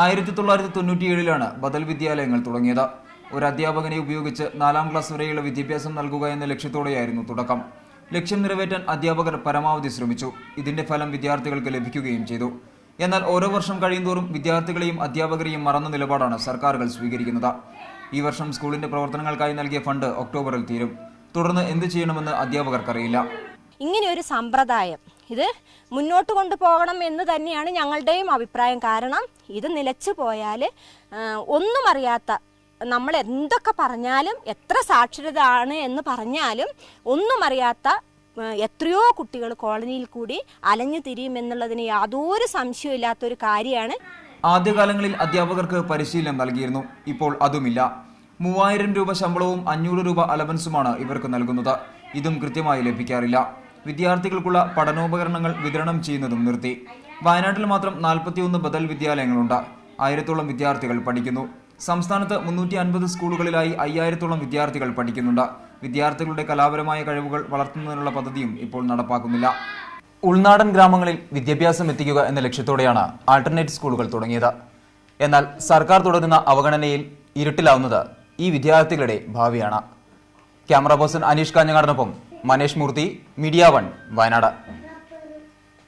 1997-ലാണ് ബദൽ വിദ്യാലയങ്ങൾ തുടങ്ങിയത്. ഒരു അധ്യാപകനെ ഉപയോഗിച്ച് 4ാം ക്ലാസ് വരെയുള്ള വിദ്യാഭ്യാസം നൽകുക എന്ന ലക്ഷ്യത്തോടെയായിരുന്നു തുടക്കം. ലക്ഷ്യം നിറവേറ്റാൻ അധ്യാപകർ പരമാവധി ശ്രമിച്ചു. ഇതിന്റെ ഫലം വിദ്യാർത്ഥികൾക്ക് ലഭിക്കുകയും ചെയ്തു. എന്നാൽ ഓരോ വർഷം കഴിയുന്തോറും വിദ്യാർത്ഥികളെയും അധ്യാപകരെയും മറന്ന നിലപാടാണ് സർക്കാരുകൾ സ്വീകരിക്കുന്നത്. ഈ വർഷം സ്കൂളിന്റെ പ്രവർത്തനങ്ങൾക്കായി നൽകിയ ഫണ്ട് ഒക്ടോബറിൽ തീരും. തുടർന്ന് എന്ത് ചെയ്യണമെന്ന് അധ്യാപകർക്കറിയില്ല. ഇങ്ങനെ ഒരു സമ്പ്രദായം ഇത് മുന്നോട്ട് കൊണ്ടുപോകണം എന്ന് തന്നെയാണ് ഞങ്ങളുടെയും അഭിപ്രായം. കാരണം ഇത് നിലച്ചു പോയാൽ ഒന്നും അറിയാത്ത നമ്മൾ എന്തൊക്കെ പറഞ്ഞാലും എത്ര സാക്ഷരത ആണ് എന്ന് പറഞ്ഞാലും ഒന്നും അറിയാത്ത എത്രയോ കുട്ടികൾ കോളനിയിൽ കൂടി അലഞ്ഞു തിരിയുമെന്നുള്ളതിന് യാതൊരു സംശയമില്ലാത്തൊരു കാര്യമാണ്. ആദ്യകാലങ്ങളിൽ അധ്യാപകർക്ക് പരിശീലനം നൽകിയിരുന്നു. ഇപ്പോൾ അതുമില്ല. 3000 രൂപ ശമ്പളവും 500 രൂപ അലവൻസുമാണ് ഇവർക്ക് നൽകുന്നത്. ഇതും കൃത്യമായി ലഭിക്കാറില്ല. വിദ്യാർത്ഥികൾക്കുള്ള പഠനോപകരണങ്ങൾ വിതരണം ചെയ്യുന്നതും നിർത്തി. വയനാട്ടിൽ മാത്രം 41 ബദൽ വിദ്യാലയങ്ങളുണ്ട്. 1000-ഓളം വിദ്യാർത്ഥികൾ പഠിക്കുന്നു. സംസ്ഥാനത്ത് 350 സ്കൂളുകളിലായി 5000-ഓളം വിദ്യാർത്ഥികൾ പഠിക്കുന്നുണ്ട്. വിദ്യാർത്ഥികളുടെ കലാപരമായ കഴിവുകൾ വളർത്തുന്നതിനുള്ള പദ്ധതിയും ഇപ്പോൾ നടപ്പാക്കുന്നില്ല. ഉൾനാടൻ ഗ്രാമങ്ങളിൽ വിദ്യാഭ്യാസം എത്തിക്കുക എന്ന ലക്ഷ്യത്തോടെയാണ് ആൾട്ടർനേറ്റ് സ്കൂളുകൾ തുടങ്ങിയത്. എന്നാൽ സർക്കാർ തുടരുന്ന അവഗണനയിൽ ഇരുട്ടിലാവുന്നത് ഈ വിദ്യാർത്ഥികളുടെ ഭാവിയാണ്. ക്യാമറ പേഴ്സൺ അനീഷ് കാഞ്ഞങ്ങാടിനൊപ്പം മനേഷ് മൂർത്തി, മീഡിയ 1, വയനാട്.